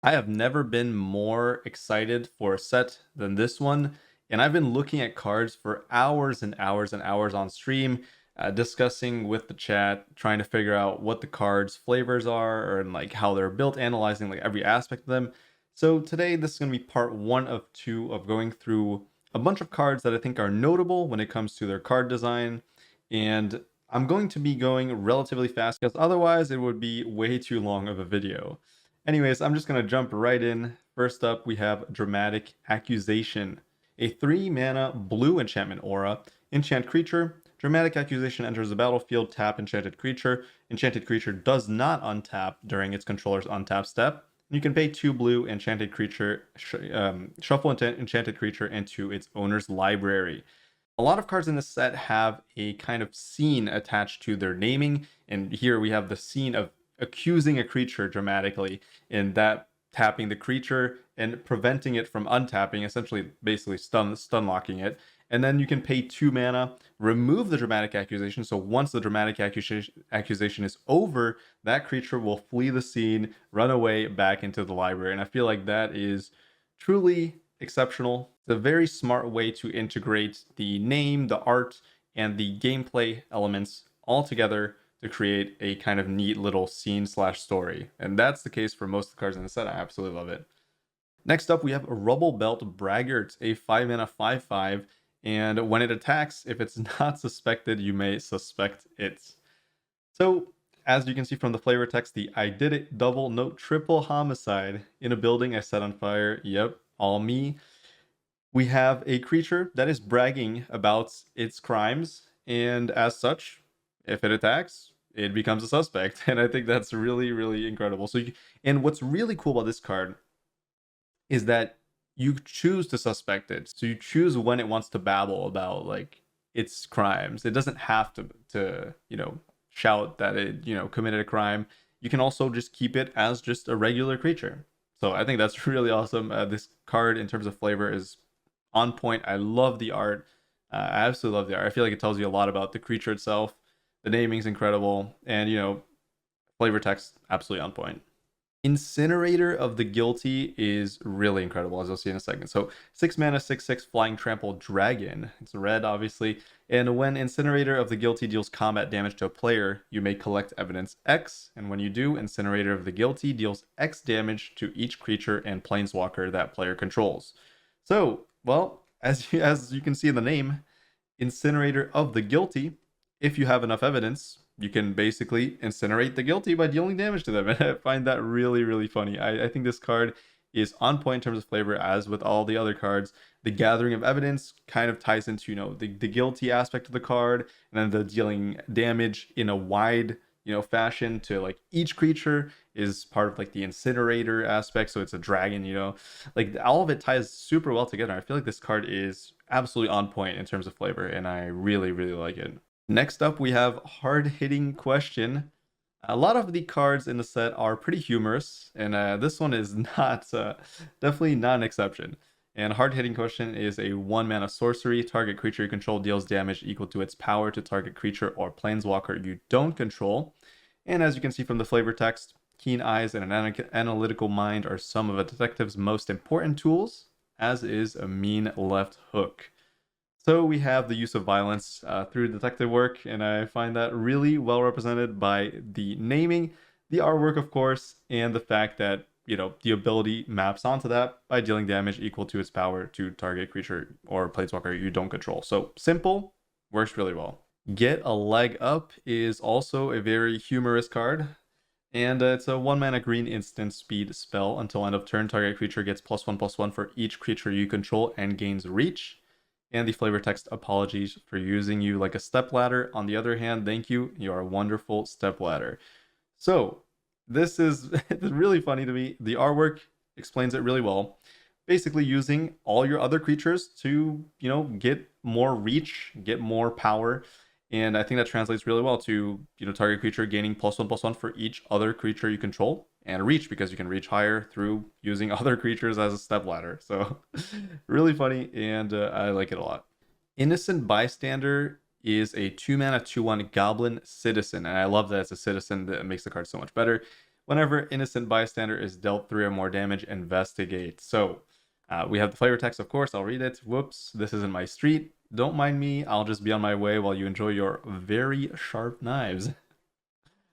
I have never been more excited for a set than this one, and I've been looking at cards for hours and hours and hours on stream, discussing with the chat, trying to figure out what the cards' flavors are and like how they're built, analyzing like every aspect of them. So today, this is going to be part one of two of going through a bunch of cards that I think are notable when it comes to their card design, and I'm going to be going relatively fast because otherwise it would be way too long of a video. Anyways, I'm just going to jump right in. First up, we have Dramatic Accusation, a 3-mana blue enchantment aura. Enchant creature. Dramatic Accusation enters the battlefield, tap enchanted creature. Enchanted creature does not untap during its controller's untap step. You can pay 2 blue enchanted creature, shuffle enchanted creature into its owner's library. A lot of cards in this set have a kind of scene attached to their naming, and here we have the scene of accusing a creature dramatically, and that tapping the creature and preventing it from untapping, essentially basically stun locking it. And then you can pay 2 mana, remove the dramatic accusation. So once the dramatic accusation is over, that creature will flee the scene, run away back into the library. And I feel like that is truly exceptional. It's a very smart way to integrate the name, the art, and the gameplay elements all together to create a kind of neat little scene slash story. And that's the case for most of the cards in the set. I absolutely love it. Next up, we have Rubble Belt Braggart, a 5-mana 5/5. And when it attacks, if it's not suspected, you may suspect it. So, as you can see from the flavor text, the I did it double, no, triple homicide in a building I set on fire. Yep, all me. We have a creature that is bragging about its crimes, and as such, if it attacks, it becomes a suspect. And I think that's really, really incredible. And what's really cool about this card is that you choose to suspect it. So you choose when it wants to babble about like its crimes. It doesn't have to shout that it committed a crime. You can also just keep it as just a regular creature. So I think that's really awesome. This card in terms of flavor is on point. I love the art. I absolutely love the art. I feel like it tells you a lot about the creature itself. The naming's incredible, and flavor text absolutely on point. Incinerator of the Guilty is really incredible, as you'll see in a second. So 6 mana, 6/6 flying trample dragon. It's red, obviously. And when Incinerator of the Guilty deals combat damage to a player, you may collect evidence X. And when you do, Incinerator of the Guilty deals X damage to each creature and planeswalker that player controls. So, well, as you can see in the name, Incinerator of the Guilty, if you have enough evidence, you can basically incinerate the guilty by dealing damage to them. And I find that really, really funny. I think this card is on point in terms of flavor, as with all the other cards. The gathering of evidence kind of ties into, the guilty aspect of the card, and then the dealing damage in a wide, fashion to like each creature is part of like the incinerator aspect. So it's a dragon, like all of it ties super well together. I feel like this card is absolutely on point in terms of flavor, and I really, really like it. Next up, we have Hard-Hitting Question. A lot of the cards in the set are pretty humorous, and this one is not, definitely not an exception. And Hard-Hitting Question is a 1-mana sorcery. Target creature you control deals damage equal to its power to target creature or planeswalker you don't control. And as you can see from the flavor text, keen eyes and an analytical mind are some of a detective's most important tools, as is a mean left hook. So we have the use of violence through detective work, and I find that really well represented by the naming, the artwork, of course, and the fact that, the ability maps onto that by dealing damage equal to its power to target creature or planeswalker you don't control. So simple, works really well. Get a Leg Up is also a very humorous card, and it's a 1-mana green instant speed spell. Until end of turn, target creature gets +1/+1 for each creature you control and gains reach. And the flavor text, apologies for using you like a stepladder. On the other hand, thank you. You are a wonderful stepladder. So this is really funny to me. The artwork explains it really well. Basically using all your other creatures to, get more reach, get more power. And I think that translates really well to, target creature gaining +1/+1 for each other creature you control, and reach because you can reach higher through using other creatures as a step ladder. So really funny, and I like it a lot. Innocent Bystander is a 2-mana 2/1 goblin citizen, and I love that it's a citizen. That makes the card so much better. Whenever innocent bystander is dealt 3 or more damage, investigate. So we have the flavor text, of course. I'll read it. Whoops, this isn't my street. Don't mind me. I'll just be on my way while you enjoy your very sharp knives.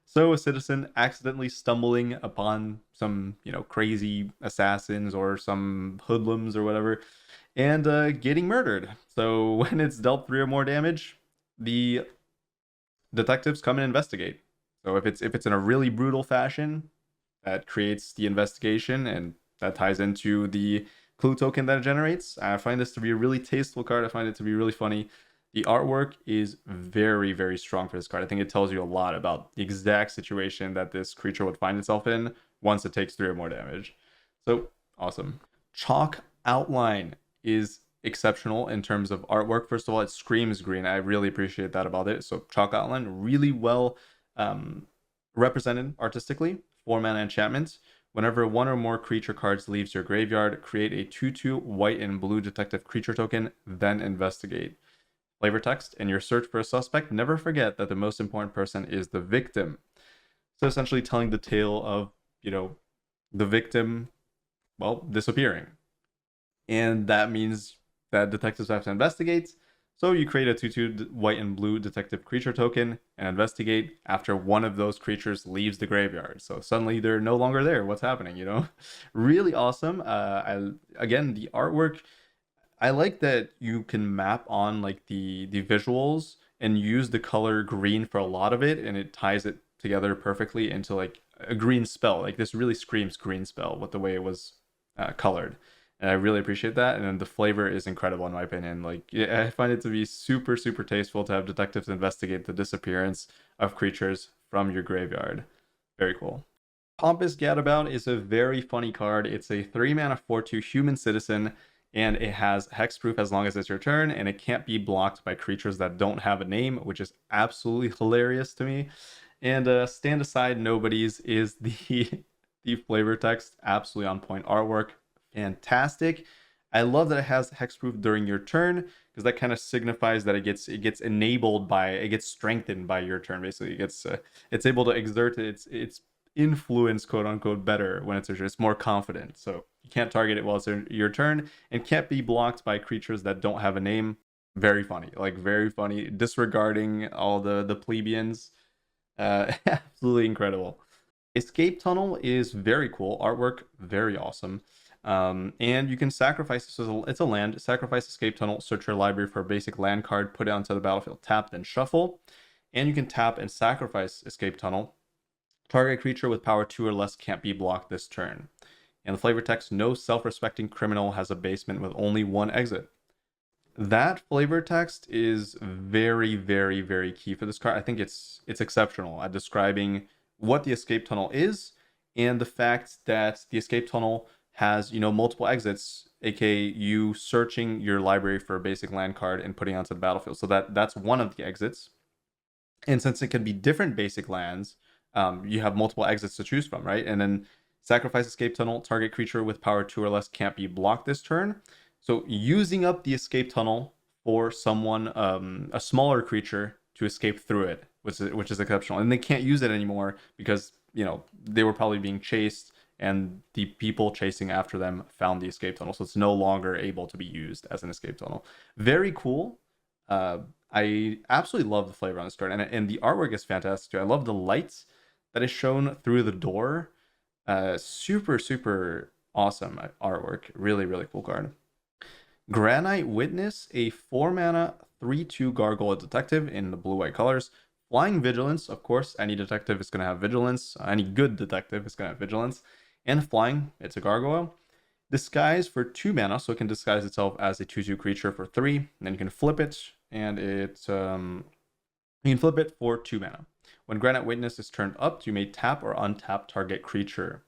So a citizen accidentally stumbling upon some, crazy assassins or some hoodlums or whatever, and getting murdered. So when it's dealt 3 or more damage, the detectives come and investigate. So if it's in a really brutal fashion, that creates the investigation, and that ties into the clue token that it generates. I find this to be a really tasteful card. I find it to be really funny. The artwork is very, very strong for this card. I think it tells you a lot about the exact situation that this creature would find itself in once it takes 3 or more damage. So awesome. Chalk Outline is exceptional in terms of artwork. First of all, it screams green. I really appreciate that about it. So Chalk Outline, really well represented artistically. 4-mana enchantment. Whenever one or more creature cards leaves your graveyard, create a 2/2 white and blue detective creature token, then investigate. Flavor text: in your search for a suspect, never forget that the most important person is the victim. So essentially telling the tale of, the victim, disappearing. And that means that detectives have to investigate. So you create a 2/2 white and blue detective creature token and investigate after one of those creatures leaves the graveyard. So suddenly they're no longer there. What's happening, Really awesome. Again, the artwork, I like that you can map on like the visuals and use the color green for a lot of it, and it ties it together perfectly into like a green spell. Like this really screams green spell with the way it was colored. And I really appreciate that. And then the flavor is incredible in my opinion. Like, yeah, I find it to be super, super tasteful to have detectives investigate the disappearance of creatures from your graveyard. Very cool. Pompus Gadabout is a very funny card. It's a 3-mana 4/2 human citizen, and it has hexproof as long as it's your turn, and it can't be blocked by creatures that don't have a name, which is absolutely hilarious to me. And Stand Aside Nobodies is the the flavor text, absolutely on point. Artwork, fantastic. I love that it has hexproof during your turn, because that kind of signifies that it gets enabled by, it gets strengthened by your turn. Basically, it's able to exert its influence, quote unquote, better when it's your turn. It's more confident. So you can't target it while it's your turn, and can't be blocked by creatures that don't have a name. Very funny, like very funny. Disregarding all the plebeians. Absolutely incredible. Escape Tunnel is very cool. Artwork, very awesome. And you can sacrifice, so it's a land, sacrifice Escape Tunnel, search your library for a basic land card, put it onto the battlefield, tap, then shuffle. And you can tap and sacrifice Escape Tunnel. Target creature with power 2 or less can't be blocked this turn. And the flavor text: no self-respecting criminal has a basement with only one exit. That flavor text is very, very, very key for this card. I think it's exceptional at describing what the escape tunnel is, and the fact that the escape tunnel has, multiple exits, aka you searching your library for a basic land card and putting it onto the battlefield. So that's one of the exits. And since it can be different basic lands, you have multiple exits to choose from, right? And then sacrifice escape tunnel, target creature with power 2 or less can't be blocked this turn. So using up the escape tunnel for someone, a smaller creature, to escape through it, which is exceptional. And they can't use it anymore because, they were probably being chased, and the people chasing after them found the escape tunnel. So it's no longer able to be used as an escape tunnel. Very cool. I absolutely love the flavor on this card, and the artwork is fantastic too. I love the lights that is shown through the door. Super, super awesome artwork. Really, really cool card. Granite Witness, a 4-mana 3/2 gargoyle detective in the blue-white colors. Flying Vigilance, of course, any detective is going to have Vigilance. Any good detective is going to have Vigilance. And flying, it's a gargoyle. Disguise for 2 mana, so it can disguise itself as a 2/2 creature for 3. And then you can flip it, and you can flip it for 2 mana. When Granite Witness is turned up, you may tap or untap target creature.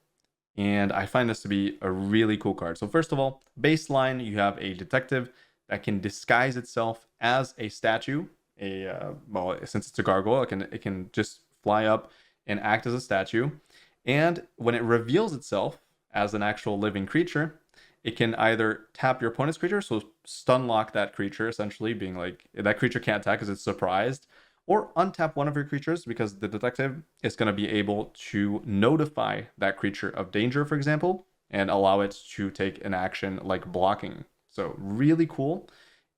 And I find this to be a really cool card. So first of all, baseline, you have a detective that can disguise itself as a statue. Since it's a gargoyle, it can just fly up and act as a statue. And when it reveals itself as an actual living creature, it can either tap your opponent's creature, so stun lock that creature, essentially being like, that creature can't attack because it's surprised, or untap one of your creatures because the detective is going to be able to notify that creature of danger, for example, and allow it to take an action like blocking. So really cool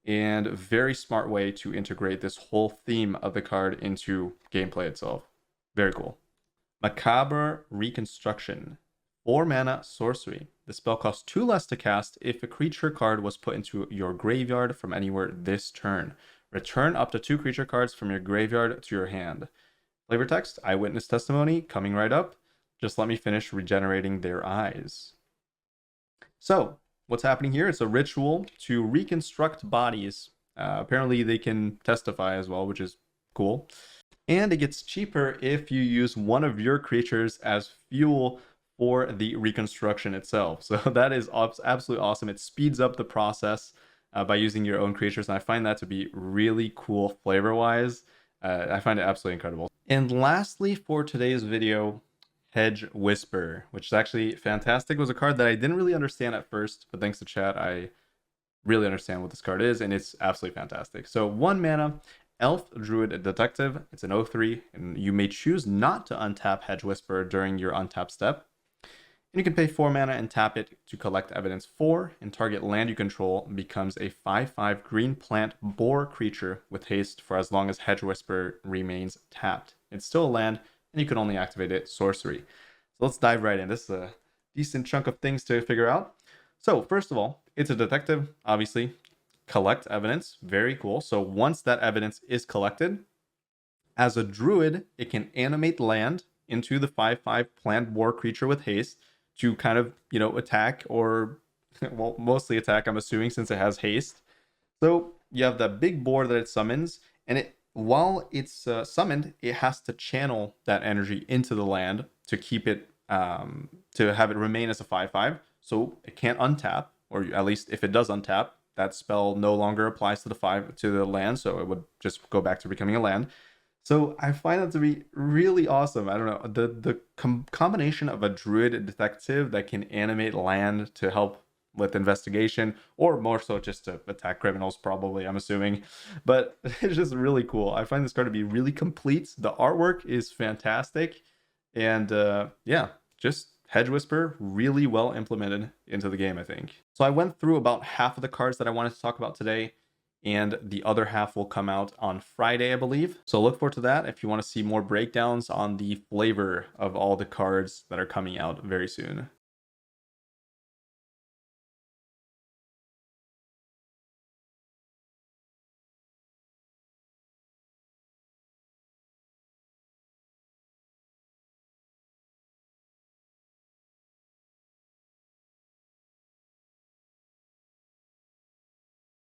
and very smart way to integrate this whole theme of the card into gameplay itself. Very cool. Maaba Reconstruction. 4 mana sorcery. The spell costs 2 less to cast if a creature card was put into your graveyard from anywhere this turn. Return up to 2 creature cards from your graveyard to your hand. Flavor text, Eyewitness Testimony, coming right up. Just let me finish regenerating their eyes. So, what's happening here? It's a ritual to reconstruct bodies. Apparently, they can testify as well, which is cool. And it gets cheaper if you use one of your creatures as fuel for the reconstruction itself. So that is absolutely awesome. It speeds up the process by using your own creatures, and I find that to be really cool flavor-wise. I find it absolutely incredible. And lastly, for today's video, Hedge Whisper, which is actually fantastic. It was a card that I didn't really understand at first, but thanks to chat, I really understand what this card is, and it's absolutely fantastic. So 1 mana, Elf Druid Detective. It's an 0/3, and you may choose not to untap Hedge Whisper during your untap step. And you can pay 4 mana and tap it to collect evidence 4, and target land you control becomes a 5/5 green plant boar creature with haste for as long as Hedge Whisper remains tapped. It's still a land, and you can only activate it sorcery. So let's dive right in. This is a decent chunk of things to figure out. So first of all, it's a detective, obviously. Collect evidence, very cool. So once that evidence is collected, as a druid, it can animate land into the 5/5 plant boar creature with haste to kind of, attack or, well, mostly attack, I'm assuming, since it has haste. So you have that big boar that it summons, and while it's summoned, it has to channel that energy into the land to keep it, to have it remain as a 5/5. So it can't untap, or at least if it does untap, that spell no longer applies to the land, so it would just go back to becoming a land. So I find that to be really awesome. I don't know, the combination of a druid detective that can animate land to help with investigation, or more so just to attack criminals, probably, I'm assuming. But it's just really cool. I find this card to be really complete. The artwork is fantastic, and yeah, just Hedge Whisper really well implemented into the game, I think. So I went through about half of the cards that I wanted to talk about today, and the other half will come out on Friday, I believe. So look forward to that if you want to see more breakdowns on the flavor of all the cards that are coming out very soon.